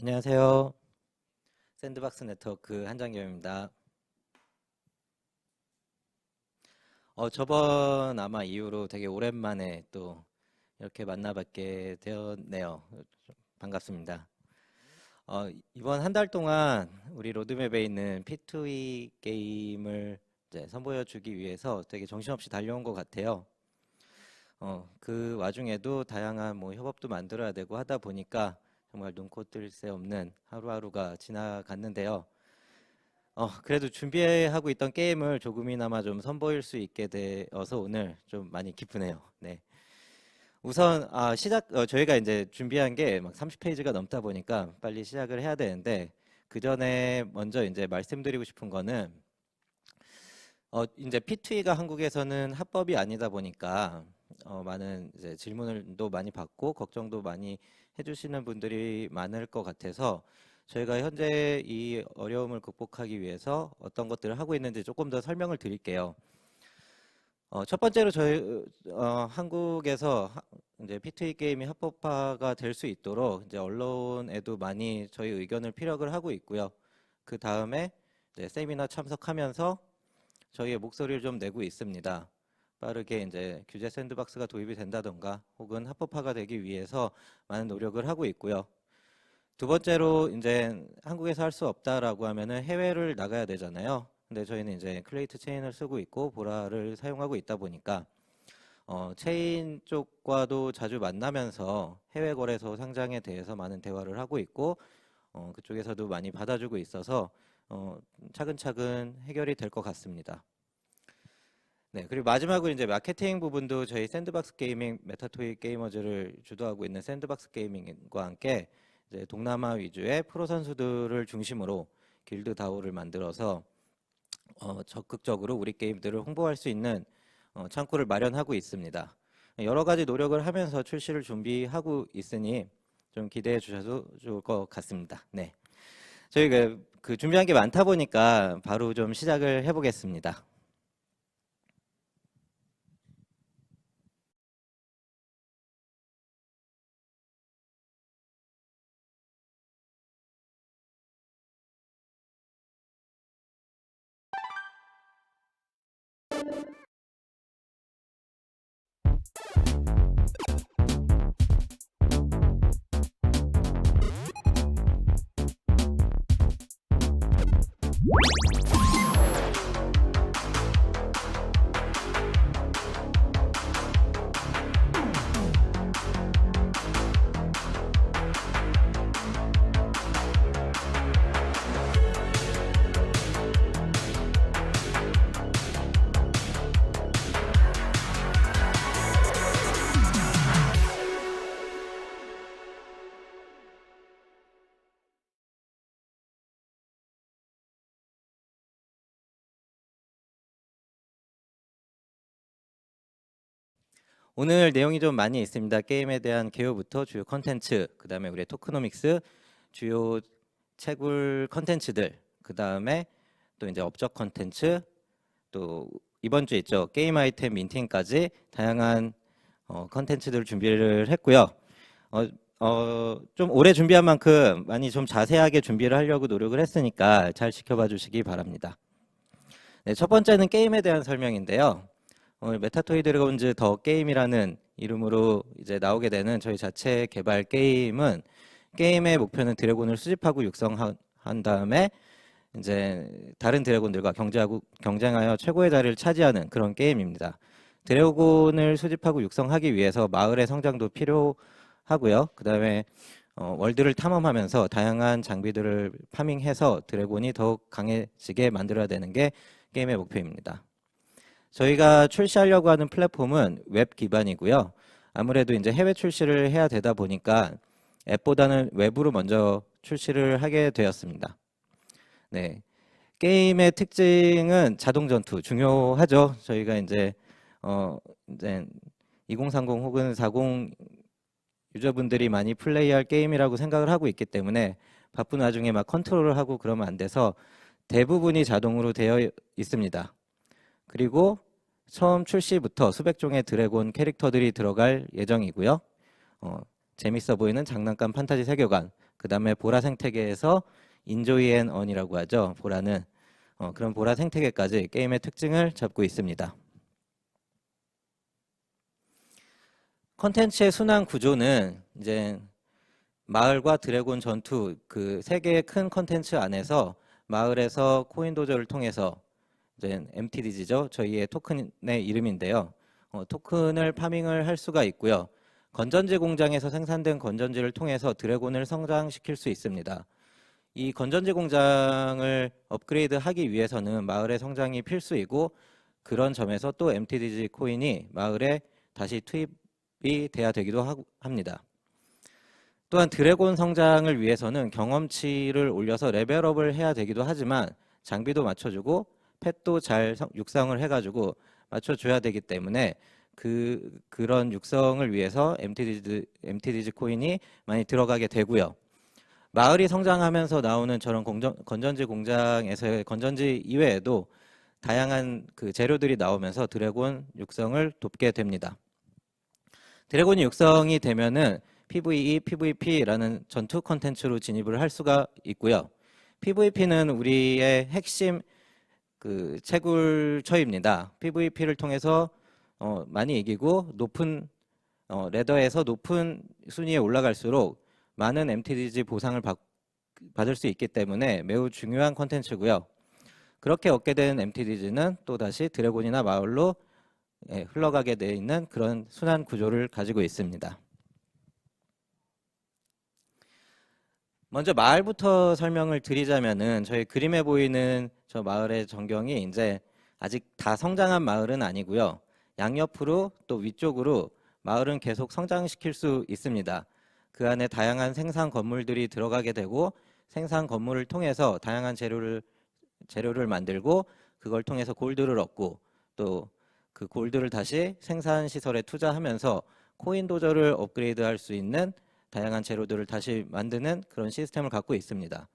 안녕하세요. 샌드박스 네트워크 한장겸입니다. 저번 아마 이후로 되게 오랜만에 또 이렇게 만나뵙게 되었네요. 반갑습니다. 이번 한 달 동안 우리 로드맵에 있는 P2E 게임을 이제 선보여주기 위해서 되게 정신없이 달려온 것 같아요. 그 와중에도 다양한 뭐 협업도 만들어야 되고 하다 보니까 정말 눈코 뜰 새 없는 하루하루가 지나갔는데요. 그래도 준비하고 있던 게임을 조금이나마 좀 선보일 수 있게 되어서 오늘 좀 많이 기쁘네요. 네. 우선 저희가 이제 준비한 게 막 30페이지가 넘다 보니까 빨리 시작을 해야 되는데 그 전에 먼저 이제 말씀드리고 싶은 거는 이제 P2E가 한국에서는 합법이 아니다 보니까 많은 이제 질문을도 많이 받고 걱정도 많이 해주시는 분들이 많을 것 같아서 저희가 현재 이 어려움을 극복하기 위해서 어떤 것들을 하고 있는지 조금 더 설명을 드릴게요. 첫 번째로 저희 한국에서 이제 P2E 게임이 합법화가 될 수 있도록 이제 언론에도 많이 저희 의견을 피력을 하고 있고요. 그 다음에 세미나 참석하면서 저희의 목소리를 좀 내고 있습니다. 빠르게 이제 규제 샌드박스가 도입이 된다던가 혹은 합법화가 되기 위해서 많은 노력을 하고 있고요. 두 번째로 이제 한국에서 할 수 없다라고 하면은 해외를 나가야 되잖아요. 근데 저희는 이제 클레이트 체인을 쓰고 있고 보라를 사용하고 있다 보니까 체인 쪽과도 자주 만나면서 해외 거래소 상장에 대해서 많은 대화를 하고 있고 그쪽에서도 많이 받아주고 있어서 차근차근 해결이 될 것 같습니다. 네, 그리고 마지막으로 이제 마케팅 부분도 저희 샌드박스 게이밍 메타토이 게이머즈를 주도하고 있는 샌드박스 게이밍과 함께 이제 동남아 위주의 프로 선수들을 중심으로 길드 다오를 만들어서 적극적으로 우리 게임들을 홍보할 수 있는 창구를 마련하고 있습니다. 여러 가지 노력을 하면서 출시를 준비하고 있으니 좀 기대해 주셔도 좋을 것 같습니다. 네, 저희가 그 준비한 게 많다 보니까 바로 좀 시작을 해보겠습니다. 오늘 내용이 좀 많이 있습니다. 게임에 대한 개요부터 주요 컨텐츠, 그 다음에 우리 토크노믹스, 주요 채굴 컨텐츠들, 그 다음에 또 이제 업적 컨텐츠, 또 이번 주 있죠. 게임 아이템 민팅까지 다양한 컨텐츠들을 준비를 했고요. 좀 오래 준비한 만큼 많이 좀 자세하게 준비를 하려고 노력을 했으니까 잘 지켜봐 주시기 바랍니다. 네, 첫 번째는 게임에 대한 설명인데요. 오늘 메타토이 드래곤즈 더 게임이라는 이름으로 이제 나오게 되는 저희 자체 개발 게임은 게임의 목표는 드래곤을 수집하고 육성한 다음에 이제 다른 드래곤들과 경쟁하여 최고의 자리를 차지하는 그런 게임입니다. 드래곤을 수집하고 육성하기 위해서 마을의 성장도 필요하고요. 그 다음에 월드를 탐험하면서 다양한 장비들을 파밍해서 드래곤이 더욱 강해지게 만들어야 되는 게 게임의 목표입니다. 저희가 출시하려고 하는 플랫폼은 웹 기반이고요. 아무래도 이제 해외 출시를 해야 되다 보니까 앱보다는 웹으로 먼저 출시를 하게 되었습니다. 네, 게임의 특징은 자동 전투 중요하죠. 저희가 이제 2030 혹은 40 유저분들이 많이 플레이할 게임이라고 생각을 하고 있기 때문에 바쁜 와중에 막 컨트롤을 하고 그러면 안 돼서 대부분이 자동으로 되어 있습니다. 그리고 처음 출시부터 수백 종의 드래곤 캐릭터들이 들어갈 예정이고요. 재밌어 보이는 장난감 판타지 세계관, 그 다음에 보라 생태계에서 인조이 앤 언이라고 하죠. 보라는 그런 보라 생태계까지 게임의 특징을 잡고 있습니다. 컨텐츠의 순환 구조는 이제 마을과 드래곤 전투 그 세 개의 큰 컨텐츠 안에서 마을에서 코인 도저를 통해서 이제 MTDG죠. 저희의 토큰의 이름인데요. 토큰을 파밍을 할 수가 있고요. 건전지 공장에서 생산된 건전지를 통해서 드래곤을 성장시킬 수 있습니다. 이 건전지 공장을 업그레이드하기 위해서는 마을의 성장이 필수이고 그런 점에서 또 MTDG 코인이 마을에 다시 투입이 돼야 되기도 합니다. 또한 드래곤 성장을 위해서는 경험치를 올려서 레벨업을 해야 되기도 하지만 장비도 맞춰주고 펫도 잘 육성을 해가지고 맞춰줘야 되기 때문에 그런 육성을 위해서 MTDG 코인이 많이 들어가게 되고요. 마을이 성장하면서 나오는 저런 건전지 공장에서의 건전지 이외에도 다양한 그 재료들이 나오면서 드래곤 육성을 돕게 됩니다. 드래곤이 육성이 되면은 PVE, PVP라는 전투 컨텐츠로 진입을 할 수가 있고요. PVP는 우리의 핵심 그 채굴처입니다. PVP를 통해서 많이 이기고 높은 레더에서 높은 순위에 올라갈수록 많은 MTDG 보상을 받을 수 있기 때문에 매우 중요한 컨텐츠고요. 그렇게 얻게 된 MTDG는 또다시 드래곤이나 마을로 흘러가게 되어 있는 그런 순환 구조를 가지고 있습니다. 먼저 마을부터 설명을 드리자면은 저희 그림에 보이는 저 마을의 전경이 이제 아직 다 성장한 마을은 아니고요. 양옆으로 또 위쪽으로 마을은 계속 성장시킬 수 있습니다. 그 안에 다양한 생산 건물들이 들어가게 되고 생산 건물을 통해서 다양한 재료를 만들고 그걸 통해서 골드를 얻고 또 그 골드를 다시 생산 시설에 투자하면서 코인 도저를 업그레이드할 수 있는 다양한 재료들을 다시 만드는 그런 시스템을 갖고 있습니다.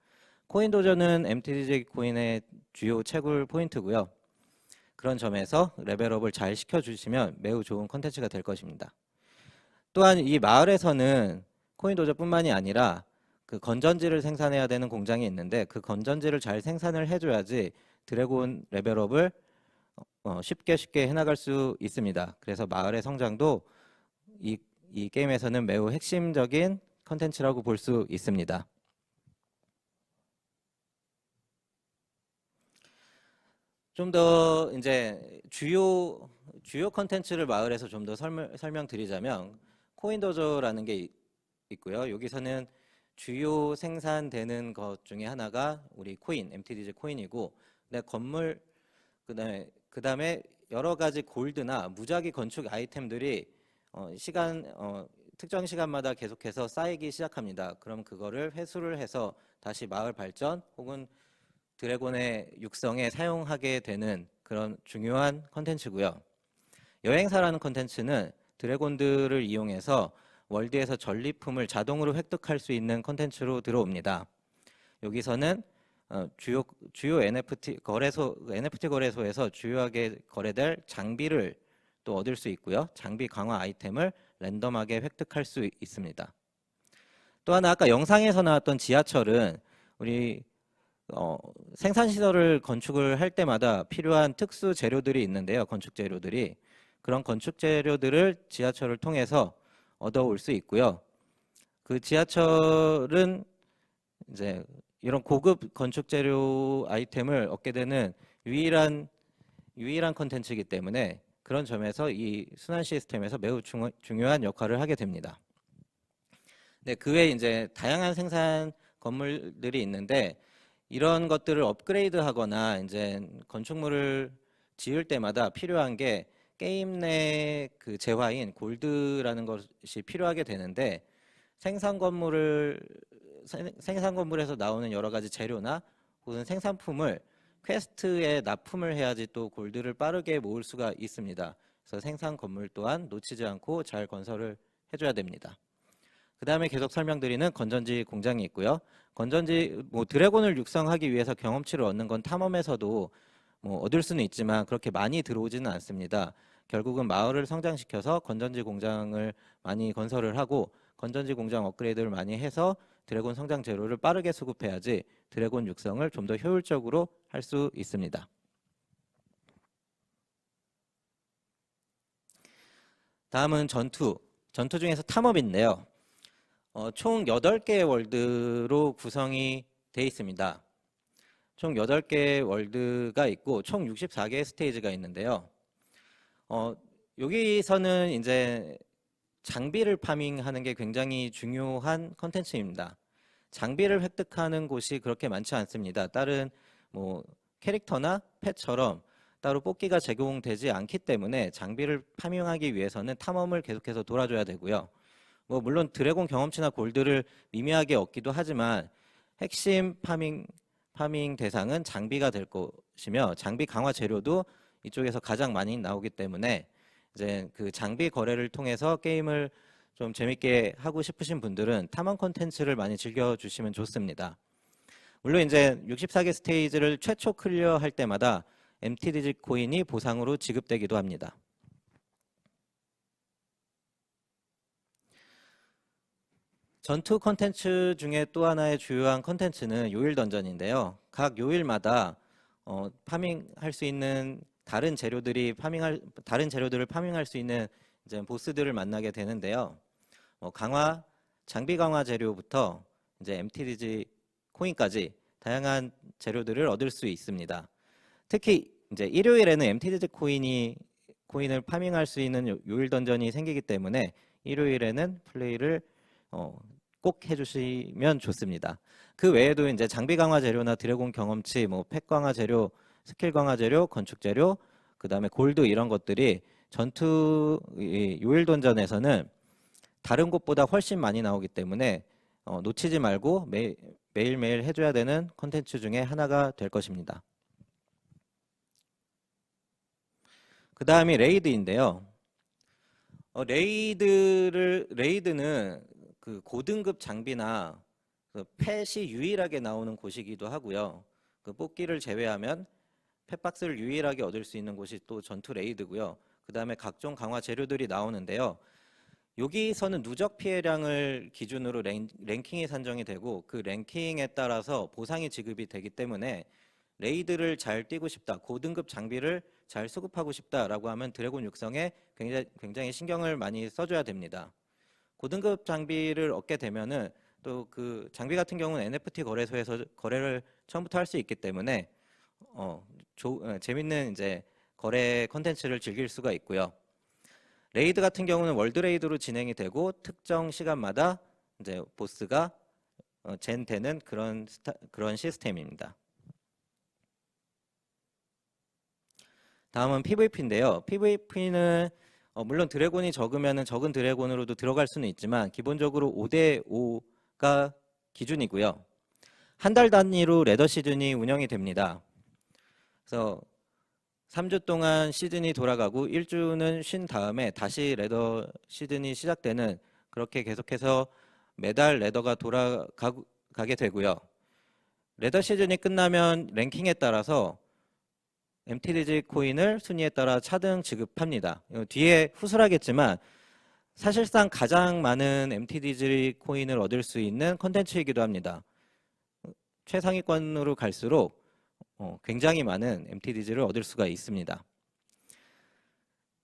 코인 도저는 MTDG 코인의 주요 채굴 포인트고요. 그런 점에서 레벨업을 잘 시켜주시면 매우 좋은 컨텐츠가 될 것입니다. 또한 이 마을에서는 코인 도저뿐만이 아니라 그 건전지를 생산해야 되는 공장이 있는데 그 건전지를 잘 생산을 해줘야지 드래곤 레벨업을 쉽게 해나갈 수 있습니다. 그래서 마을의 성장도 이 게임에서는 매우 핵심적인 컨텐츠라고 볼 수 있습니다. 좀 더 이제 주요 컨텐츠를 마을에서 좀 더 설명드리자면 코인 도저라는 게 있고요. 여기서는 주요 생산되는 것 중에 하나가 우리 코인, MTDG 코인이고, 근데 건물 그다음에 여러 가지 골드나 무작위 건축 아이템들이 특정 시간마다 계속해서 쌓이기 시작합니다. 그럼 그거를 회수를 해서 다시 마을 발전 혹은 드래곤의 육성에 사용하게 되는 그런 중요한 컨텐츠고요. 여행사라는 컨텐츠는 드래곤들을 이용해서 월드에서 전리품을 자동으로 획득할 수 있는 컨텐츠로 들어옵니다. 여기서는 주요 NFT 거래소에서 주요하게 거래될 장비를 또 얻을 수 있고요. 장비 강화 아이템을 랜덤하게 획득할 수 있습니다. 또 하나 아까 영상에서 나왔던 지하철은 우리 생산시설을 건축을 할 때마다 필요한 특수 재료들이 있는데요. 건축 재료들이. 그런 건축 재료들을 지하철을 통해서 얻어올 수 있고요. 그 지하철은 이제 이런 고급 건축 재료 아이템을 얻게 되는 유일한 컨텐츠이기 때문에 그런 점에서 이 순환 시스템에서 매우 중요한 역할을 하게 됩니다. 네, 그 외에 이제 다양한 생산 건물들이 있는데 이런 것들을 업그레이드하거나 이제 건축물을 지을 때마다 필요한 게 게임 내 그 재화인 골드라는 것이 필요하게 되는데 생산 건물에서 나오는 여러 가지 재료나 혹은 생산품을 퀘스트에 납품을 해야지 또 골드를 빠르게 모을 수가 있습니다. 그래서 생산 건물 또한 놓치지 않고 잘 건설을 해줘야 됩니다. 그 다음에 계속 설명드리는 건전지 공장이 있고요. 드래곤을 육성하기 위해서 경험치를 얻는 건 탐험에서도 얻을 수는 있지만 그렇게 많이 들어오지는 않습니다. 결국은 마을을 성장시켜서 건전지 공장을 많이 건설을 하고 건전지 공장 업그레이드를 많이 해서 드래곤 성장 재료를 빠르게 수급해야지 드래곤 육성을 좀 더 효율적으로 할 수 있습니다. 다음은 전투 중에서 탐험인데요. 총 8개의 월드로 구성이 되어 있습니다. 총 8개의 월드가 있고 총 64개의 스테이지가 있는데요. 여기서는 이제 장비를 파밍하는 게 굉장히 중요한 컨텐츠입니다. 장비를 획득하는 곳이 그렇게 많지 않습니다. 다른 뭐 캐릭터나 펫처럼 따로 뽑기가 제공되지 않기 때문에 장비를 파밍하기 위해서는 탐험을 계속해서 돌아줘야 되고요. 뭐 물론 드래곤 경험치나 골드를 미미하게 얻기도 하지만 핵심 파밍 대상은 장비가 될 것이며 장비 강화 재료도 이쪽에서 가장 많이 나오기 때문에 이제 그 장비 거래를 통해서 게임을 좀 재밌게 하고 싶으신 분들은 탐험 콘텐츠를 많이 즐겨주시면 좋습니다. 물론 이제 64개 스테이지를 최초 클리어할 때마다 MTDG 코인이 보상으로 지급되기도 합니다. 전투 컨텐츠 중에 또 하나의 주요한 컨텐츠는 요일 던전인데요. 각 요일마다 파밍할 수 있는 다른 재료들을 파밍할 수 있는 이제 보스들을 만나게 되는데요. 장비 강화 재료부터 이제 MTDG 코인까지 다양한 재료들을 얻을 수 있습니다. 특히 이제 일요일에는 MTDG 코인을 파밍할 수 있는 요일 던전이 생기기 때문에 일요일에는 플레이를 꼭 해주시면 좋습니다. 그 외에도 이제 장비 강화 재료나 드래곤 경험치, 뭐 팩 강화 재료, 스킬 강화 재료, 건축 재료, 그 다음에 골드 이런 것들이 전투 요일 던전에서는 다른 곳보다 훨씬 많이 나오기 때문에 놓치지 말고 매일매일 해줘야 되는 콘텐츠 중에 하나가 될 것입니다. 그 다음이 레이드인데요. 레이드는 그 고등급 장비나 그 펫이 유일하게 나오는 곳이기도 하고요. 그 뽑기를 제외하면 펫박스를 유일하게 얻을 수 있는 곳이 또 전투 레이드고요. 그 다음에 각종 강화 재료들이 나오는데요. 여기서는 누적 피해량을 기준으로 랭킹이 산정이 되고 그 랭킹에 따라서 보상이 지급이 되기 때문에 레이드를 잘 뛰고 싶다, 고등급 장비를 잘 수급하고 싶다라고 하면 드래곤 육성에 굉장히 신경을 많이 써줘야 됩니다. 고등급 장비를 얻게 되면은 또 그 장비 같은 경우는 NFT 거래소에서 거래를 처음부터 할 수 있기 때문에 재밌는 이제 거래 컨텐츠를 즐길 수가 있고요. 레이드 같은 경우는 월드 레이드로 진행이 되고 특정 시간마다 이제 보스가 되는 그런 시스템입니다. 다음은 PVP인데요. PVP는 물론 드래곤이 적으면 적은 드래곤으로도 들어갈 수는 있지만 기본적으로 5대5가 기준이고요. 한 달 단위로 레더 시즌이 운영이 됩니다. 그래서 3주 동안 시즌이 돌아가고 1주는 쉰 다음에 다시 레더 시즌이 시작되는, 그렇게 계속해서 매달 레더가 돌아가게 되고요. 레더 시즌이 끝나면 랭킹에 따라서 MTDG 코인을 순위에 따라 차등 지급합니다. 뒤에 후술하겠지만 사실상 가장 많은 MTDG 코인을 얻을 수 있는 컨텐츠이기도 합니다. 최상위권으로 갈수록 굉장히 많은 MTDG를 얻을 수가 있습니다.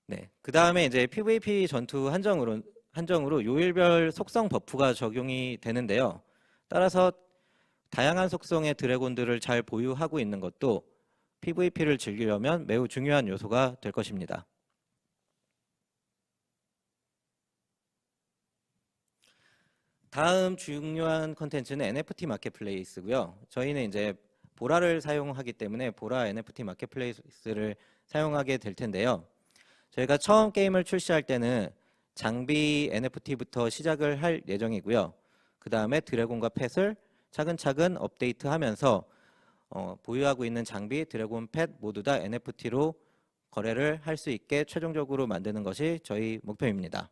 네, 그 다음에 이제 PVP 전투 한정으로 요일별 속성 버프가 적용이 되는데요. 따라서 다양한 속성의 드래곤들을 잘 보유하고 있는 것도 PVP를 즐기려면 매우 중요한 요소가 될 것입니다. 다음 중요한 컨텐츠는 NFT 마켓플레이스고요. 저희는 이제 보라를 사용하기 때문에 보라 NFT 마켓플레이스를 사용하게 될 텐데요. 저희가 처음 게임을 출시할 때는 장비 NFT부터 시작을 할 예정이고요. 그 다음에 드래곤과 펫을 차근차근 업데이트하면서 보유하고 있는 장비, 드래곤, 펫 모두 다 NFT로 거래를 할 수 있게 최종적으로 만드는 것이 저희 목표입니다.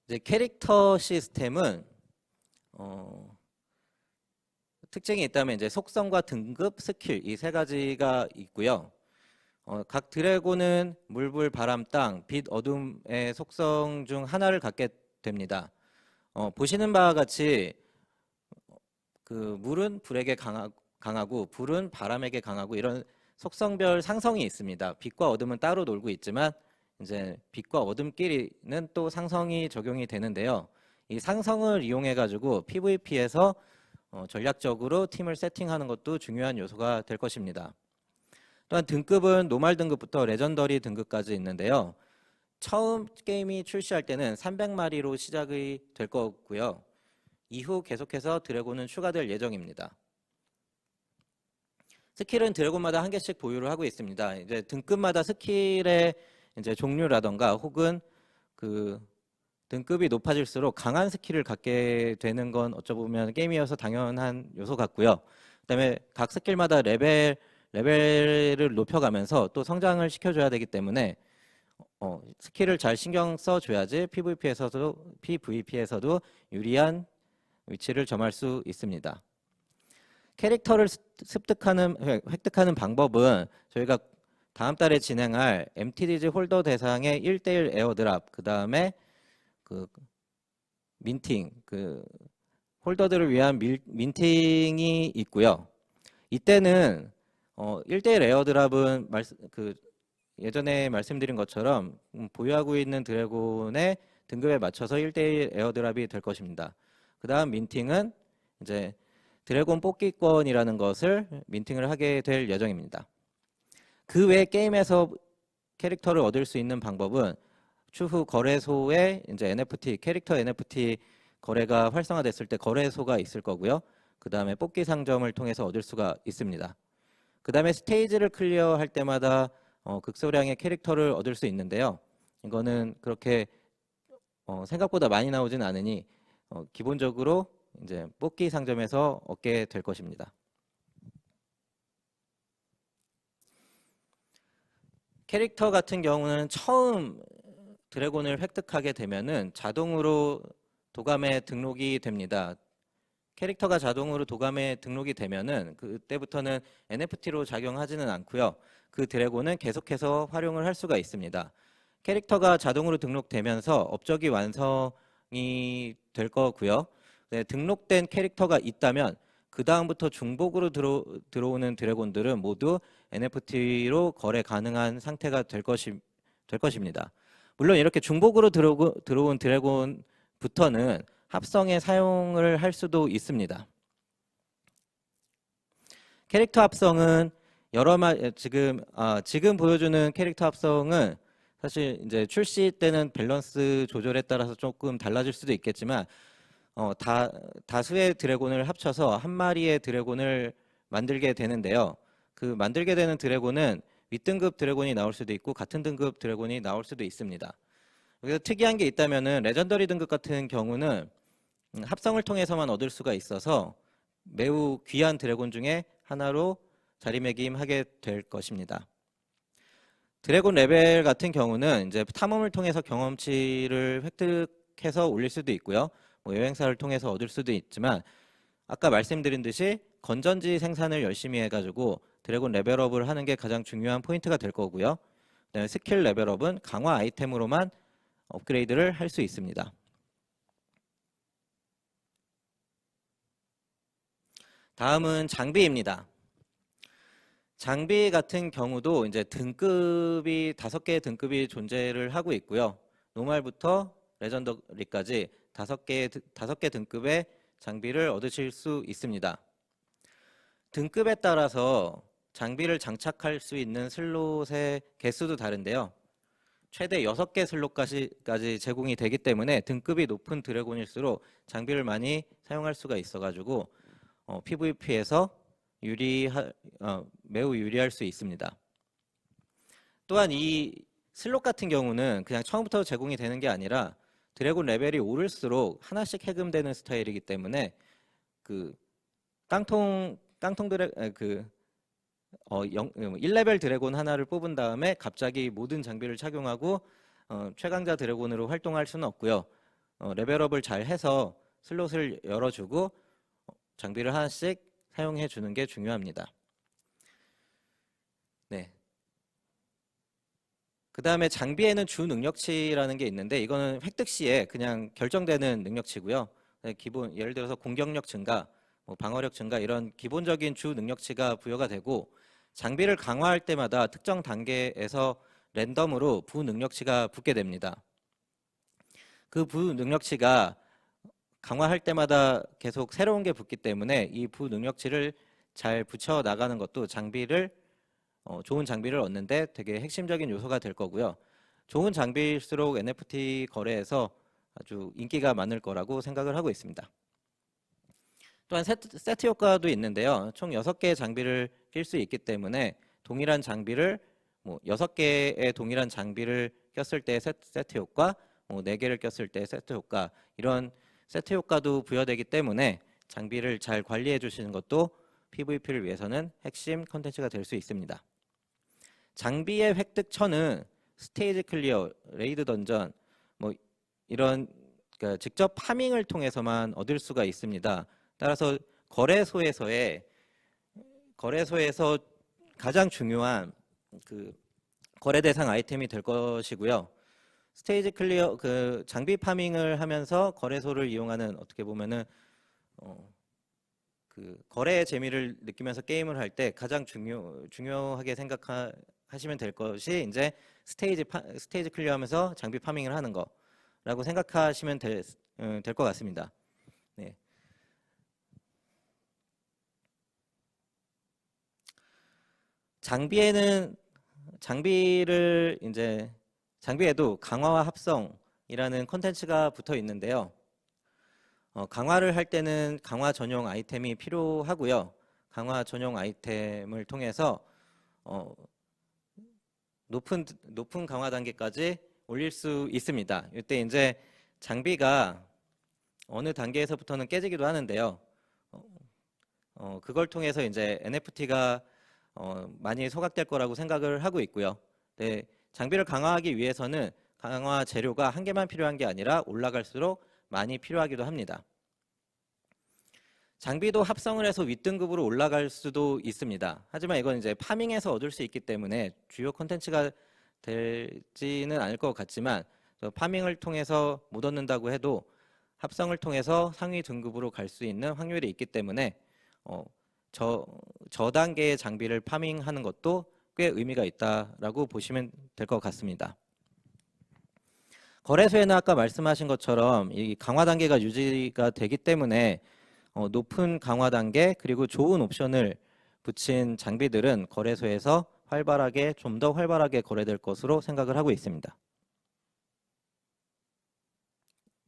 이제 캐릭터 시스템은 특징이 있다면 이제 속성과 등급, 스킬 이 세 가지가 있고요. 각 드래곤은 물, 불, 바람, 땅, 빛, 어둠의 속성 중 하나를 갖게 됩니다. 보시는 바와 같이 그 물은 불에게 강하고 불은 바람에게 강하고 이런 속성별 상성이 있습니다. 빛과 어둠은 따로 놀고 있지만 이제 빛과 어둠끼리는 또 상성이 적용이 되는데요. 이 상성을 이용해 가지고 PVP에서 전략적으로 팀을 세팅하는 것도 중요한 요소가 될 것입니다. 또한 등급은 노말 등급부터 레전더리 등급까지 있는데요. 처음 게임이 출시할 때는 300마리로 시작이 될 거고요. 이후 계속해서 드래곤은 추가될 예정입니다. 스킬은 드래곤마다 한 개씩 보유를 하고 있습니다. 이제 등급마다 스킬의 이제 종류라던가 혹은 그 등급이 높아질수록 강한 스킬을 갖게 되는 건 어쩌보면 게임이어서 당연한 요소 같고요. 그다음에 각 스킬마다 레벨을 높여가면서 또 성장을 시켜줘야 되기 때문에 스킬을 잘 신경 써줘야지 PVP에서도 유리한 위치를 점할 수 있습니다. 캐릭터를 획득하는 방법은 저희가 다음 달에 진행할 MTDG 홀더 대상의 1대1 에어드랍, 그 다음에 그 민팅, 그 홀더들을 위한 민팅이 있고요. 이때는 1대1 에어드랍은 예전에 말씀드린 것처럼 보유하고 있는 드래곤의 등급에 맞춰서 1대1 에어드랍이 될 것입니다. 그 다음 민팅은 이제 드래곤 뽑기권이라는 것을 민팅을 하게 될 예정입니다. 그 외 게임에서 캐릭터를 얻을 수 있는 방법은 추후 거래소에 이제 NFT, 캐릭터 NFT 거래가 활성화됐을 때 거래소가 있을 거고요. 그 다음에 뽑기 상점을 통해서 얻을 수가 있습니다. 그 다음에 스테이지를 클리어할 때마다 극소량의 캐릭터를 얻을 수 있는데요. 이거는 그렇게 생각보다 많이 나오진 않으니 기본적으로 이제 뽑기 상점에서 얻게 될 것입니다. 캐릭터 같은 경우는 처음 드래곤을 획득하게 되면은 자동으로 도감에 등록이 됩니다. 캐릭터가 자동으로 도감에 등록이 되면은 그때부터는 NFT로 작용하지는 않고요. 그 드래곤은 계속해서 활용을 할 수가 있습니다. 캐릭터가 자동으로 등록되면서 업적이 완성이 될 거고요. 네, 등록된 캐릭터가 있다면 그 다음부터 중복으로 들어오는 드래곤들은 모두 NFT로 거래 가능한 상태가 될 것입니다. 물론 이렇게 중복으로 들어온 드래곤부터는 합성에 사용을 할 수도 있습니다. 캐릭터 합성은 지금 보여주는 캐릭터 합성은 사실 이제 출시 때는 밸런스 조절에 따라서 조금 달라질 수도 있겠지만 다수의 드래곤을 합쳐서 한 마리의 드래곤을 만들게 되는데요. 그 만들게 되는 드래곤은 윗등급 드래곤이 나올 수도 있고 같은 등급 드래곤이 나올 수도 있습니다. 그래서 특이한 게 있다면은 레전더리 등급 같은 경우는 합성을 통해서만 얻을 수가 있어서 매우 귀한 드래곤 중에 하나로 자리매김하게 될 것입니다. 드래곤 레벨 같은 경우는 이제 탐험을 통해서 경험치를 획득해서 올릴 수도 있고요. 뭐 여행사를 통해서 얻을 수도 있지만 아까 말씀드린 듯이 건전지 생산을 열심히 해가지고 드래곤 레벨업을 하는 게 가장 중요한 포인트가 될 거고요. 그다음에 스킬 레벨업은 강화 아이템으로만 업그레이드를 할 수 있습니다. 다음은 장비입니다. 장비 같은 경우도 이제 등급이 5개의 등급이 존재를 하고 있고요. 노말부터 레전더리까지 5개 등급의 장비를 얻으실 수 있습니다. 등급에 따라서 장비를 장착할 수 있는 슬롯의 개수도 다른데요. 최대 6개 슬롯까지 제공이 되기 때문에 등급이 높은 드래곤일수록 장비를 많이 사용할 수가 있어가지고 PVP에서 매우 유리할 수 있습니다. 또한 이 슬롯 같은 경우는 그냥 처음부터 제공이 되는 게 아니라 드래곤 레벨이 오를수록 하나씩 해금되는 스타일이기 때문에 그 깡통 드래 1레벨 드래곤 하나를 뽑은 다음에 갑자기 모든 장비를 착용하고 최강자 드래곤으로 활동할 수는 없고요. 레벨업을 잘 해서 슬롯을 열어주고 장비를 하나씩 사용해 주는 게 중요합니다. 네. 그 다음에 장비에는 주 능력치라는 게 있는데 이거는 획득 시에 그냥 결정되는 능력치고요. 기본 예를 들어서 공격력 증가, 뭐 방어력 증가 이런 기본적인 주 능력치가 부여가 되고 장비를 강화할 때마다 특정 단계에서 랜덤으로 부능력치가 붙게 됩니다. 그 부능력치가 강화할 때마다 계속 새로운 게 붙기 때문에 이 부능력치를 잘 붙여 나가는 것도 좋은 장비를 얻는데 되게 핵심적인 요소가 될 거고요. 좋은 장비일수록 NFT 거래에서 아주 인기가 많을 거라고 생각을 하고 있습니다. 또한 세트 효과도 있는데요. 총 6개의 장비를 낄 수 있기 때문에 동일한 장비를 6개의 동일한 장비를 꼈을 때 세트 효과, 4개를 꼈을 때 세트 효과 이런 세트 효과도 부여되기 때문에 장비를 잘 관리해 주시는 것도 PVP를 위해서는 핵심 컨텐츠가 될 수 있습니다. 장비의 획득처는 스테이지 클리어, 레이드 던전 이런 그러니까 직접 파밍을 통해서만 얻을 수가 있습니다. 따라서 거래소에서 가장 중요한 그 거래 대상 아이템이 될 것이고요. 스테이지 클리어 그 장비 파밍을 하면서 거래소를 이용하는 어떻게 보면은 그 거래의 재미를 느끼면서 게임을 할 때 가장 중요하게 생각하시면 될 것이 이제 스테이지 클리어하면서 장비 파밍을 하는 거라고 생각하시면 될 것 같습니다. 네. 장비에도 강화와 합성이라는 컨텐츠가 붙어 있는데요. 강화를 할 때는 강화 전용 아이템이 필요하고요. 강화 전용 아이템을 통해서 높은 강화 단계까지 올릴 수 있습니다. 이때 이제 장비가 어느 단계에서부터는 깨지기도 하는데요. 그걸 통해서 이제 NFT가 많이 소각될 거라고 생각을 하고 있고요. 네, 장비를 강화하기 위해서는 강화 재료가 한 개만 필요한 게 아니라 올라갈수록 많이 필요하기도 합니다. 장비도 합성을 해서 윗등급으로 올라갈 수도 있습니다. 하지만 이건 이제 파밍에서 얻을 수 있기 때문에 주요 콘텐츠가 되지는 않을 것 같지만 파밍을 통해서 못 얻는다고 해도 합성을 통해서 상위 등급으로 갈 수 있는 확률이 있기 때문에 저단계의 장비를 파밍하는 것도 꽤 의미가 있다라고 보시면 될 것 같습니다. 거래소에는 아까 말씀하신 것처럼 이 강화 단계가 유지가 되기 때문에 높은 강화 단계 그리고 좋은 옵션을 붙인 장비들은 거래소에서 좀 더 활발하게 거래될 것으로 생각을 하고 있습니다.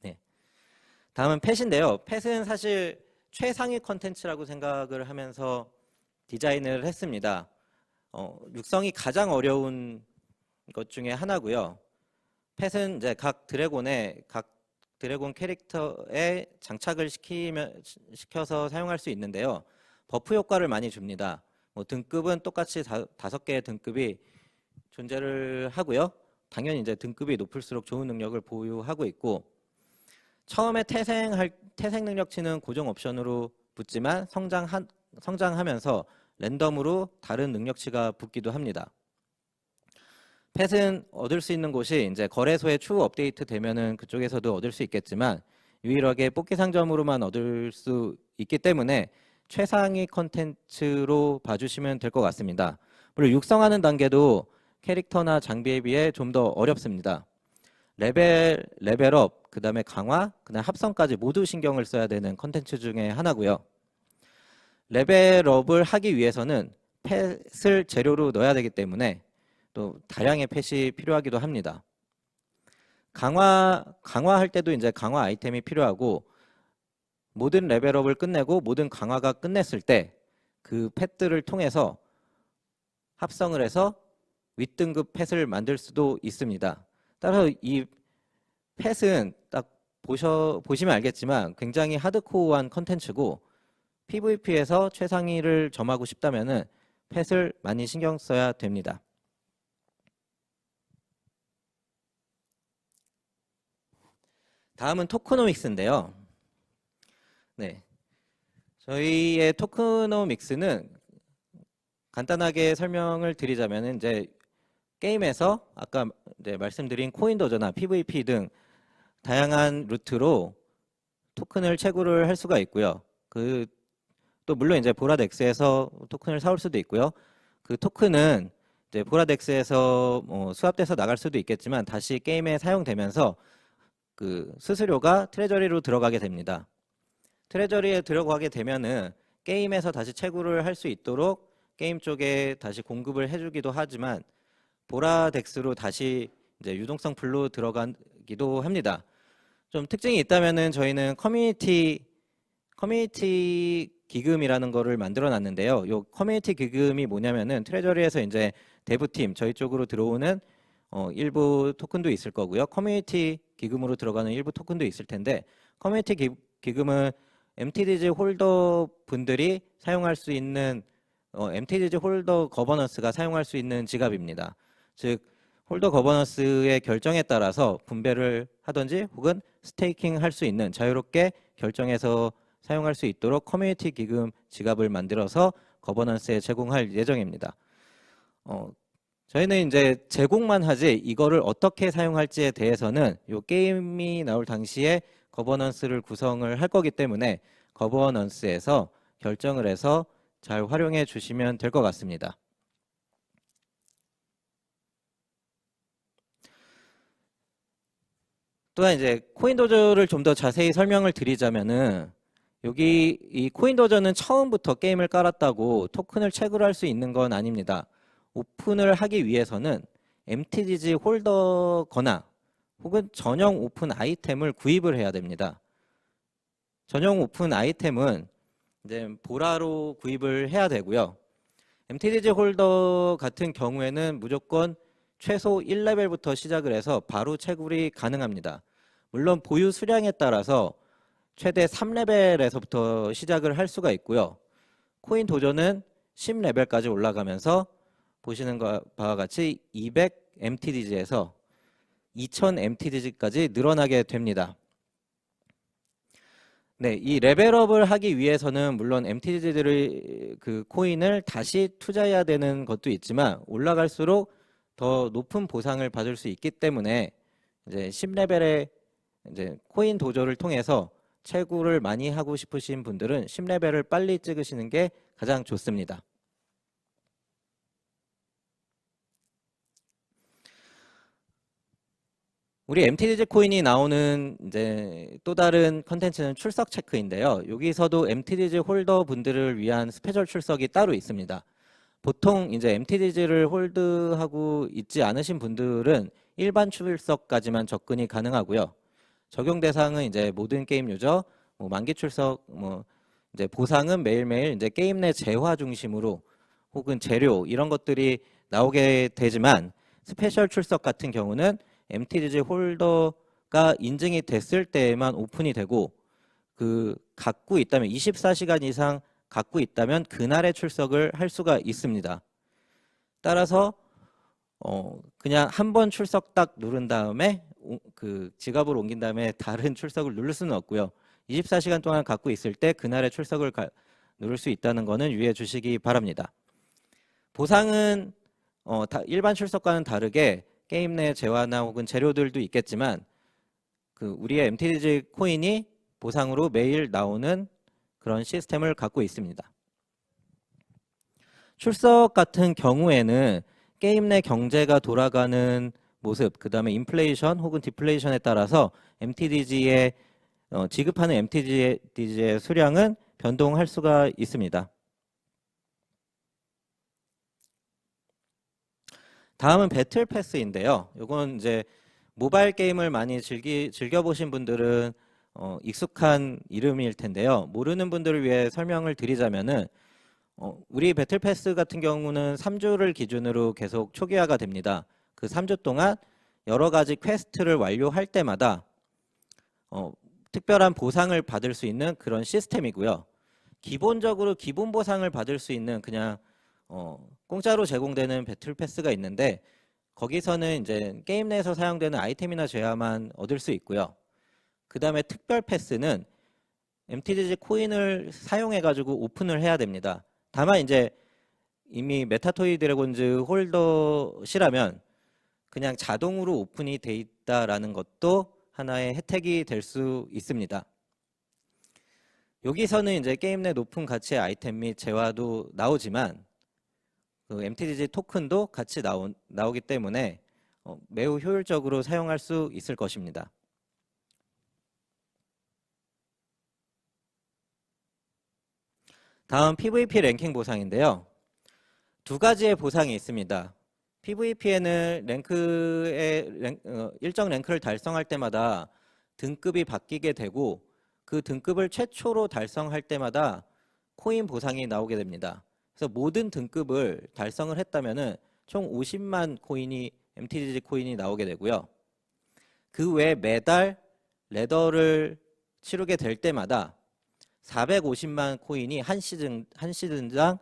네. 다음은 펫인데요. 펫은 사실 최상위 컨텐츠라고 생각을 하면서 디자인을 했습니다. 육성이 가장 어려운 것 중에 하나고요. 펫은 이제 각 드래곤 캐릭터에 장착을 시켜서 사용할 수 있는데요. 버프 효과를 많이 줍니다. 등급은 똑같이 5개의 등급이 존재를 하고요. 당연히 이제 등급이 높을수록 좋은 능력을 보유하고 있고 처음에 태생 능력치는 고정 옵션으로 붙지만 성장하면서 랜덤으로 다른 능력치가 붙기도 합니다. 펫은 얻을 수 있는 곳이 이제 거래소에 추후 업데이트 되면은 그쪽에서도 얻을 수 있겠지만 유일하게 뽑기 상점으로만 얻을 수 있기 때문에 최상위 컨텐츠로 봐주시면 될 것 같습니다. 물론 육성하는 단계도 캐릭터나 장비에 비해 좀 더 어렵습니다. 레벨업, 그 다음에 강화, 그 다음에 합성까지 모두 신경을 써야 되는 컨텐츠 중에 하나고요. 레벨업을 하기 위해서는 펫을 재료로 넣어야 되기 때문에 또 다량의 펫이 필요하기도 합니다. 강화할 때도 이제 강화 아이템이 필요하고 모든 레벨업을 끝내고 모든 강화가 끝냈을 때 그 펫들을 통해서 합성을 해서 윗등급 펫을 만들 수도 있습니다. 따라서 이 펫은 딱 보시면 알겠지만 굉장히 하드코어한 컨텐츠고 PVP에서 최상위를 점하고 싶다면은 펫을 많이 신경 써야 됩니다. 다음은 토크노믹스인데요. 네. 저희의 토크노믹스는 간단하게 설명을 드리자면 이제 게임에서 아까 이제 말씀드린 코인 도저나 PVP 등 다양한 루트로 토큰을 채굴을 할 수가 있고요. 또 물론 이제 보라덱스에서 토큰을 사올 수도 있고요. 그 토큰은 이제 보라덱스에서 수합돼서 나갈 수도 있겠지만 다시 게임에 사용되면서 그 수수료가 트레저리로 들어가게 됩니다. 트레저리에 들어가게 되면은 게임에서 다시 채굴을 할 수 있도록 게임 쪽에 다시 공급을 해주기도 하지만 보라덱스로 다시 이제 유동성 풀로 들어가기도 합니다. 좀 특징이 있다면은 저희는 커뮤니티 기금이라는 거를 만들어 놨는데요. 요 커뮤니티 기금이 뭐냐면은 트레저리에서 이제 대부팀 저희 쪽으로 들어오는 일부 토큰도 있을 거고요. 커뮤니티 기금으로 들어가는 일부 토큰도 있을 텐데 커뮤니티 기금은 MTDG 홀더 분들이 사용할 수 있는 MTDG 홀더 거버넌스가 사용할 수 있는 지갑입니다. 즉 홀더 거버넌스의 결정에 따라서 분배를 하든지 혹은 스테이킹 할 수 있는 자유롭게 결정해서 사용할 수 있도록 커뮤니티 기금 지갑을 만들어서 거버넌스에 제공할 예정입니다. 저희는 이제 제공만 하지 이거를 어떻게 사용할지에 대해서는 이 게임이 나올 당시에 거버넌스를 구성을 할 거기 때문에 거버넌스에서 결정을 해서 잘 활용해 주시면 될 것 같습니다. 또한 이제 코인 도저를 좀 더 자세히 설명을 드리자면은 여기 이 코인 도저는 처음부터 게임을 깔았다고 토큰을 채굴할 수 있는 건 아닙니다. 오픈을 하기 위해서는 MTGG 홀더거나 혹은 전용 오픈 아이템을 구입을 해야 됩니다. 전용 오픈 아이템은 이제 보라로 구입을 해야 되고요. MTGG 홀더 같은 경우에는 무조건 최소 1레벨부터 시작을 해서 바로 채굴이 가능합니다. 물론 보유 수량에 따라서 최대 3레벨에서부터 시작을 할 수가 있고요. 코인 도전은 10레벨까지 올라가면서 보시는 바와 같이 200 MTDG에서 2000 MTDG까지 늘어나게 됩니다. 네, 이 레벨업을 하기 위해서는 물론 MTDG를 그 코인을 다시 투자해야 되는 것도 있지만 올라갈수록 더 높은 보상을 받을 수 있기 때문에 이제 10레벨의 이제 코인 도저를 통해서 채굴을 많이 하고 싶으신 분들은 10레벨을 빨리 찍으시는 게 가장 좋습니다. 우리 MTDG 코인이 나오는 이제 또 다른 컨텐츠는 출석 체크인데요. 여기서도 MTDG 홀더 분들을 위한 스페셜 출석이 따로 있습니다. 보통 이제 MTDG를 홀드하고 있지 않으신 분들은 일반 출석까지만 접근이 가능하고요. 적용 대상은 이제 모든 게임 유저, 만기 출석, 이제 보상은 매일매일 이제 게임 내 재화 중심으로 혹은 재료 이런 것들이 나오게 되지만 스페셜 출석 같은 경우는 MTGG 홀더가 인증이 됐을 때에만 오픈이 되고 갖고 있다면 24시간 이상 갖고 있다면 그날의 출석을 할 수가 있습니다. 따라서 그냥 한 번 출석 딱 누른 다음에 그 지갑을 옮긴 다음에 다른 출석을 누를 수는 없고요. 24시간 동안 갖고 있을 때 그날의 출석을 누를 수 있다는 거는 유의해 주시기 바랍니다. 보상은 일반 출석과는 다르게 게임 내 재화나 혹은 재료들도 있겠지만 우리의 MTDG 코인이 보상으로 매일 나오는 그런 시스템을 갖고 있습니다. 출석 같은 경우에는 게임 내 경제가 돌아가는 모습, 그 다음에 인플레이션 혹은 디플레이션에 따라서 MTDG의 지급하는 MTDG의 수량은 변동할 수가 있습니다. 다음은 배틀 패스인데요. 이건 이제 모바일 게임을 많이 즐겨보신 분들은 익숙한 이름일 텐데요. 모르는 분들을 위해 설명을 드리자면은 우리 배틀 패스 같은 경우는 3주를 기준으로 계속 초기화가 됩니다. 그 3주 동안 여러 가지 퀘스트를 완료할 때마다 특별한 보상을 받을 수 있는 그런 시스템이고요. 기본적으로 기본 보상을 받을 수 있는 그냥 공짜로 제공되는 배틀 패스가 있는데 거기서는 이제 게임 내에서 사용되는 아이템이나 재화만 얻을 수 있고요. 그 다음에 특별 패스는 MTGG 코인을 사용해 가지고 오픈을 해야 됩니다. 다만 이제 이미 메타토이 드래곤즈 홀더시라면 그냥 자동으로 오픈이 돼 있다라는 것도 하나의 혜택이 될 수 있습니다. 여기서는 이제 게임 내 높은 가치의 아이템 및 재화도 나오지만 그 MTGG 토큰도 같이 나오기 때문에 매우 효율적으로 사용할 수 있을 것입니다. 다음 PVP 랭킹 보상인데요. 두 가지의 보상이 있습니다. PVP에는 일정 랭크를 달성할 때마다 등급이 바뀌게 되고 그 등급을 최초로 달성할 때마다 코인 보상이 나오게 됩니다. 그래서 모든 등급을 달성을 했다면은 총 50만 코인이 MTGG 코인이 나오게 되고요. 그 외에 매달 레더를 치르게 될 때마다 450만 코인이 한 시즌당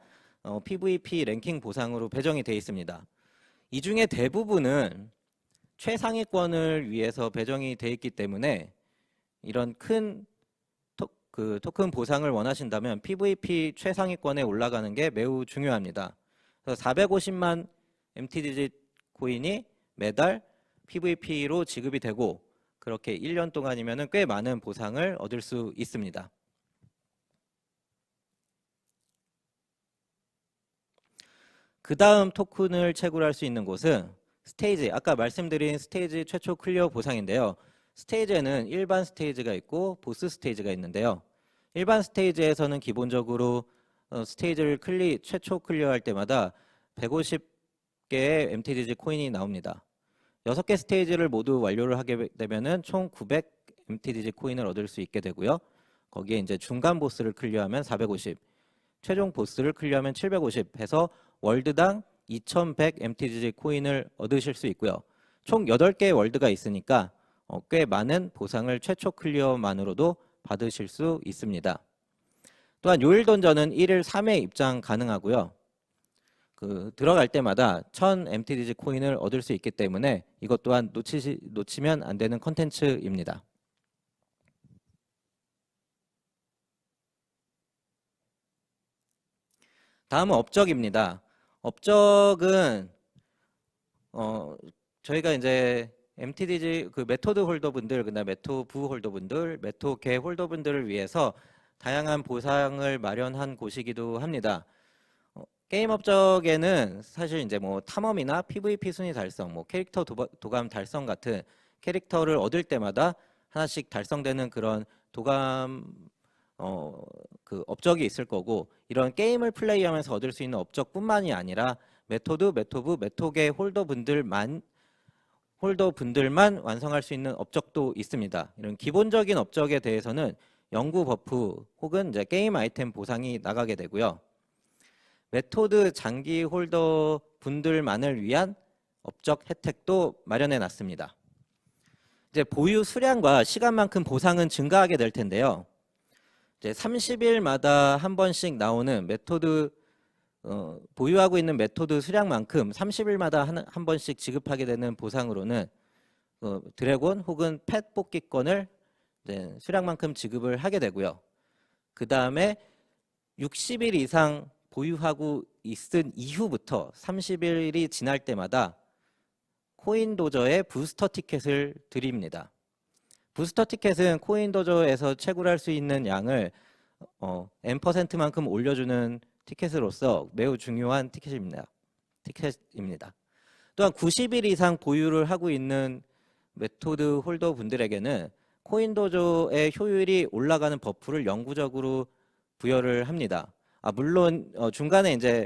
PVP 랭킹 보상으로 배정이 되어 있습니다. 이 중에 대부분은 최상위권을 위해서 배정이 되어 있기 때문에 이런 큰 토큰 보상을 원하신다면 PVP 최상위권에 올라가는 게 매우 중요합니다. 그래서 450만 MTGG 코인이 매달 PVP로 지급이 되고 그렇게 1년 동안이면 꽤 많은 보상을 얻을 수 있습니다. 그 다음 토큰을 채굴할 수 있는 곳은 스테이지, 아까 말씀드린 스테이지 최초 클리어 보상인데요. 스테이지에는 일반 스테이지가 있고 보스 스테이지가 있는데요. 일반 스테이지에서는 기본적으로 스테이지를 최초 클리어할 때마다 150개의 MTGG 코인이 나옵니다. 6개 스테이지를 모두 완료를 하게 되면은 총 900 MTGG 코인을 얻을 수 있게 되고요. 거기에 이제 중간 보스를 클리어하면 450, 최종 보스를 클리어하면 750 해서 월드당 2100 MTGG 코인을 얻으실 수 있고요. 총 8개의 월드가 있으니까 꽤 많은 보상을 최초 클리어만으로도 받으실 수 있습니다. 또한 요일 던전은 1일 3회 입장 가능하고요. 들어갈 때마다 1000 MTGG 코인을 얻을 수 있기 때문에 이것 또한 놓치면 안 되는 컨텐츠입니다. 다음은 업적입니다. 업적은 저희가 이제 MTGG 메토드 홀더분들, 그다음 메토부 홀더분들, 메토계 홀더분들을 위해서 다양한 보상을 마련한 곳이기도 합니다. 게임 업적에는 사실 이제 뭐 탐험이나 PVP 순위 달성, 뭐 캐릭터 도감 달성 같은 캐릭터를 얻을 때마다 하나씩 달성되는 그런 도감 그 업적이 있을 거고, 이런 게임을 플레이하면서 얻을 수 있는 업적뿐만이 아니라 메토드, 메토부, 메토계 홀더분들만 완성할 수 있는 업적도 있습니다. 이런 기본적인 업적에 대해서는 연구 버프 혹은 이제 게임 아이템 보상이 나가게 되고요. 메토드 장기 홀더 분들만을 위한 업적 혜택도 마련해 놨습니다. 이제 보유 수량과 시간만큼 보상은 증가하게 될 텐데요. 이제 30일마다 한 번씩 나오는 메토드 보유하고 있는 메토드 수량만큼 30일마다 한 번씩 지급하게 되는 보상으로는 드래곤 혹은 펫 뽑기권을 수량만큼 지급을 하게 되고요. 그 다음에 60일 이상 보유하고 있은 이후부터 30일이 지날 때마다 코인 도저의 부스터 티켓을 드립니다. 부스터 티켓은 코인 도저에서 채굴할 수 있는 양을 N%만큼 올려주는 티켓으로서 매우 중요한 티켓입니다. 또한 90일 이상 보유를 하고 있는 메토드 홀더 분들에게는 코인 도저의 효율이 올라가는 버프를 영구적으로 부여를 합니다. 물론 중간에 이제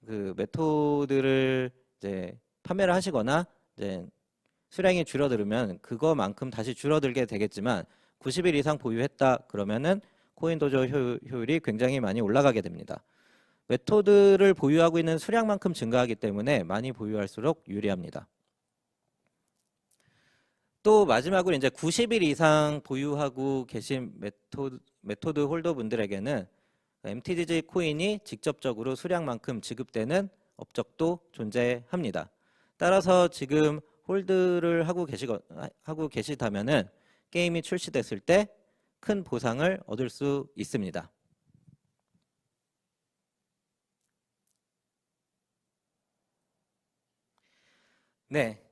그 메토드를 이제 판매를 하시거나 이제 수량이 줄어들면 그거만큼 다시 줄어들게 되겠지만 90일 이상 보유했다 그러면은 코인 도저 효율이 굉장히 많이 올라가게 됩니다. 메토드를 보유하고 있는 수량만큼 증가하기 때문에 많이 보유할수록 유리합니다. 또 마지막으로 이제 90일 이상 보유하고 계신 메토드 홀더 분들에게는 MTGG 코인이 직접적으로 수량만큼 지급되는 업적도 존재합니다. 따라서 지금 홀드를 하고 계시다면은 게임이 출시됐을 때 큰 보상을 얻을 수 있습니다. 네,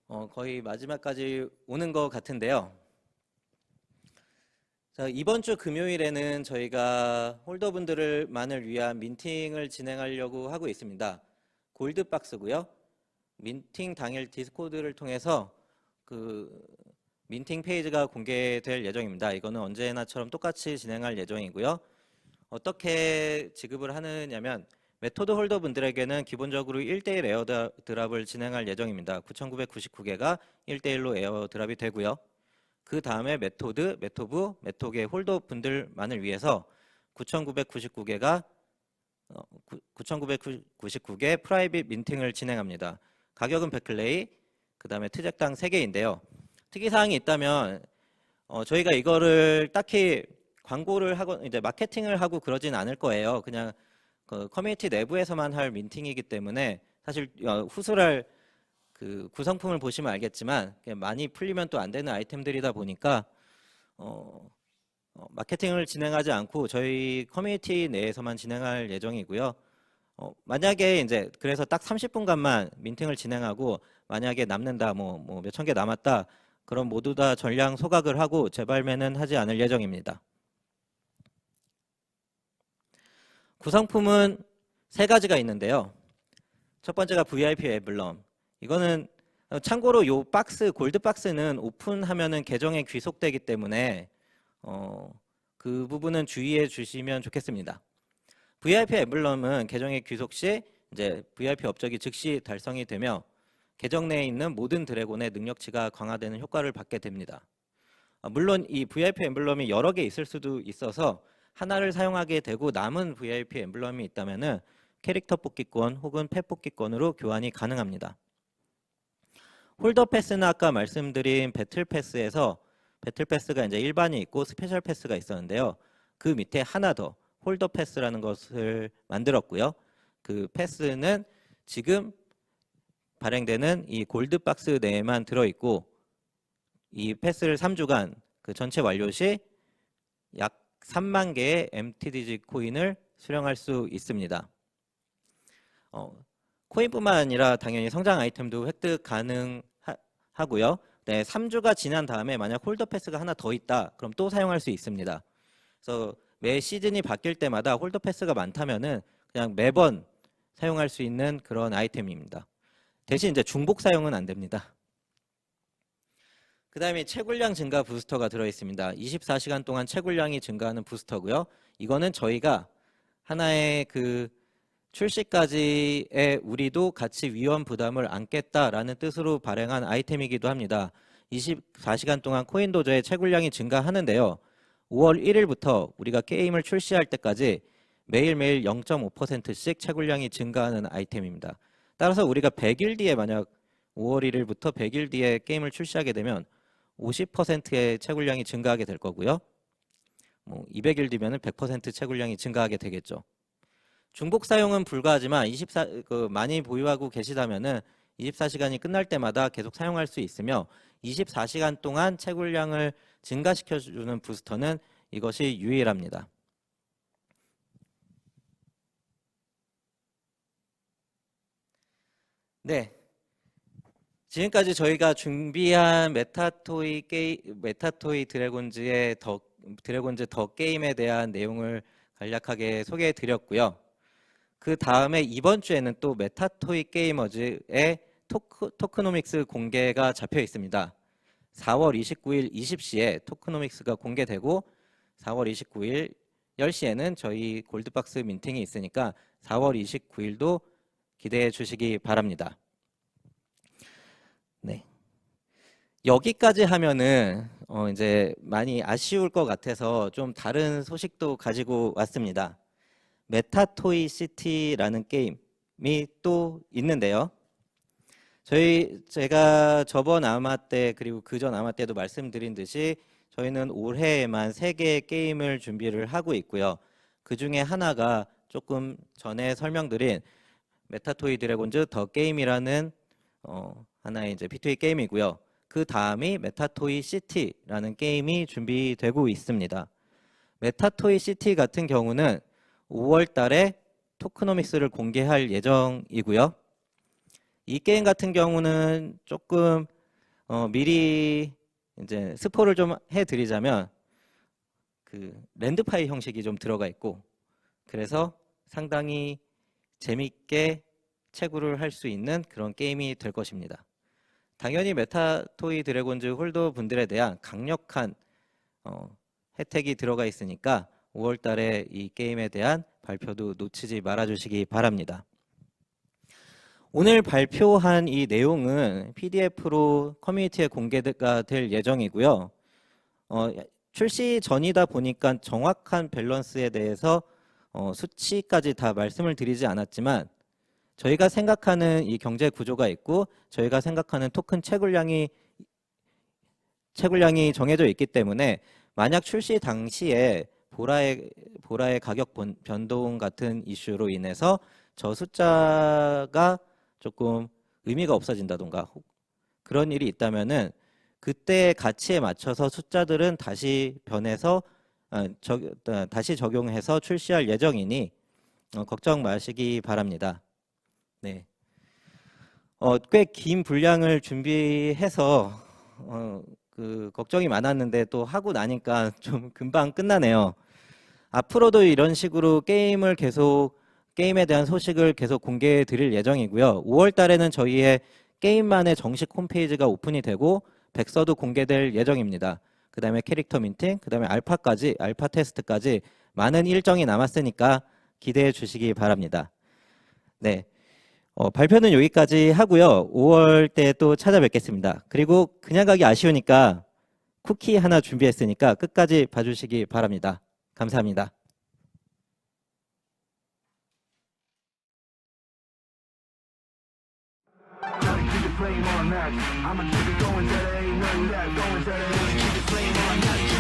거의 마지막까지 오는 것 같은데요. 자, 이번 주 금요일에는 저희가 홀더분들만을 위한 민팅을 진행하려고 하고 있습니다. 골드박스고요. 민팅 당일 디스코드를 통해서 그 민팅 페이지가 공개될 예정입니다. 이거는 언제나처럼 똑같이 진행할 예정이고요. 어떻게 지급을 하느냐면 메토드 홀더 분들에게는 기본적으로 1대1 에어드랍을 진행할 예정입니다. 9,999개가 1대1로 에어드랍이 되고요. 그 다음에 메토드, 메토브, 메토계 홀더 분들만을 위해서 9,999개가 9,999개 프라이빗 민팅을 진행합니다. 가격은 100클레이, 그 다음에 트잭당 3개인데요. 특이사항이 있다면 저희가 이거를 딱히 광고를 하고 이제 마케팅을 하고 그러진 않을 거예요. 그냥 그 커뮤니티 내부에서만 할 민팅이기 때문에 사실 후술할 그 구성품을 보시면 알겠지만 많이 풀리면 또 안 되는 아이템들이다 보니까 마케팅을 진행하지 않고 저희 커뮤니티 내에서만 진행할 예정이고요. 만약에 이제 그래서 딱 30분간만 민팅을 진행하고 만약에 남는다 뭐 몇천 개 남았다 그럼 모두 다 전량 소각을 하고 재발매는 하지 않을 예정입니다. 구성품은 3가지가 있는데요. 첫 번째가 VIP 엠블럼. 이거는 참고로 요 박스 골드 박스는 오픈하면은 계정에 귀속되기 때문에 그 부분은 주의해 주시면 좋겠습니다. VIP 엠블럼은 계정에 귀속 시 이제 VIP 업적이 즉시 달성이 되며 계정 내에 있는 모든 드래곤의 능력치가 강화되는 효과를 받게 됩니다. 물론 이 VIP 엠블럼이 여러 개 있을 수도 있어서 하나를 사용하게 되고 남은 VIP 엠블럼이 있다면은 캐릭터 뽑기권 혹은 펫 뽑기권으로 교환이 가능합니다. 홀더 패스는 아까 말씀드린 배틀 패스에서 배틀 패스가 이제 일반이 있고 스페셜 패스가 있었는데요. 그 밑에 하나 더 홀더 패스라는 것을 만들었고요. 그 패스는 지금 발행되는 이 골드 박스 내에만 들어있고 이 패스를 3주간 그 전체 완료 시 약 3만 개의 MTDG 코인을 수령할 수 있습니다. 코인뿐만 아니라 당연히 성장 아이템도 획득 가능하고요. 네, 3주가 지난 다음에 만약 홀더 패스가 하나 더 있다, 그럼 또 사용할 수 있습니다. 그래서 매 시즌이 바뀔 때마다 홀더 패스가 많다면은 그냥 매번 사용할 수 있는 그런 아이템입니다. 대신 이제 중복 사용은 안 됩니다. 그 다음에 채굴량 증가 부스터가 들어있습니다. 24시간 동안 채굴량이 증가하는 부스터고요. 이거는 저희가 하나의 그 출시까지의 우리도 같이 위험 부담을 안겠다라는 뜻으로 발행한 아이템이기도 합니다. 24시간 동안 코인 도저의 채굴량이 증가하는데요. 5월 1일부터 우리가 게임을 출시할 때까지 매일매일 0.5%씩 채굴량이 증가하는 아이템입니다. 따라서 우리가 100일 뒤에 만약 5월 1일부터 100일 뒤에 게임을 출시하게 되면 50%의 채굴량이 증가하게 될 거고요. 200일 뒤면은 100% 채굴량이 증가하게 되겠죠. 중복 사용은 불가하지만 많이 보유하고 계시다면은 24시간이 끝날 때마다 계속 사용할 수 있으며 24시간 동안 채굴량을 증가시켜주는 부스터는 이것이 유일합니다. 네. 지금까지 저희가 준비한 메타토이 드래곤즈 더 게임에 대한 내용을 간략하게 소개해 드렸고요. 그 다음에 이번 주에는 또 메타토이 게이머즈의 토크노믹스 공개가 잡혀 있습니다. 4월 29일 20시에 토크노믹스가 공개되고 4월 29일 10시에는 저희 골드박스 민팅이 있으니까 4월 29일도 기대해 주시기 바랍니다. 네. 여기까지 하면은 이제 많이 아쉬울 것 같아서 좀 다른 소식도 가지고 왔습니다. 메타토이 시티라는 게임이 또 있는데요. 제가 저번 아마 때 그리고 그전 아마 때도 말씀드린 듯이 저희는 올해에만 3개의 게임을 준비를 하고 있고요. 그 중에 하나가 조금 전에 설명드린 메타토이 드래곤즈 더 게임이라는 하나의 이제 P2E 게임이고요. 그 다음이 메타토이 시티라는 게임이 준비되고 있습니다. 메타토이 시티 같은 경우는 5월 달에 토크노믹스를 공개할 예정이고요. 이 게임 같은 경우는 조금 미리 이제 스포를 좀 해드리자면 그 랜드파이 형식이 좀 들어가 있고 그래서 상당히 재밌게 채굴을 할 수 있는 그런 게임이 될 것입니다. 당연히 메타토이 드래곤즈 홀더 분들에 대한 강력한 혜택이 들어가 있으니까 5월 달에 이 게임에 대한 발표도 놓치지 말아 주시기 바랍니다. 오늘 발표한 이 내용은 PDF로 커뮤니티에 공개가 될 예정이고요. 출시 전이다 보니까 정확한 밸런스에 대해서 수치까지 다 말씀을 드리지 않았지만 저희가 생각하는 이 경제 구조가 있고 저희가 생각하는 토큰 채굴량이 정해져 있기 때문에 만약 출시 당시에 보라의 가격 변동 같은 이슈로 인해서 저 숫자가 조금 의미가 없어진다던가 그런 일이 있다면은 그때 가치에 맞춰서 숫자들은 다시 변해서 다시 적용해서 출시할 예정이니 걱정 마시기 바랍니다. 네. 꽤 긴 분량을 준비해서 그 걱정이 많았는데 또 하고 나니까 좀 금방 끝나네요. 앞으로도 이런 식으로 게임에 대한 소식을 계속 공개해 드릴 예정이고요. 5월 달에는 저희의 게임만의 정식 홈페이지가 오픈이 되고 백서도 공개될 예정입니다. 그 다음에 캐릭터 민팅, 그 다음에 알파 테스트까지 많은 일정이 남았으니까 기대해 주시기 바랍니다. 네. 발표는 여기까지 하고요. 5월 때 또 찾아뵙겠습니다. 그리고 그냥 가기 아쉬우니까 쿠키 하나 준비했으니까 끝까지 봐주시기 바랍니다. 감사합니다. Flame on that. I'ma keep it going till there ain't nothing left. Going till there ain't keep the flame on that.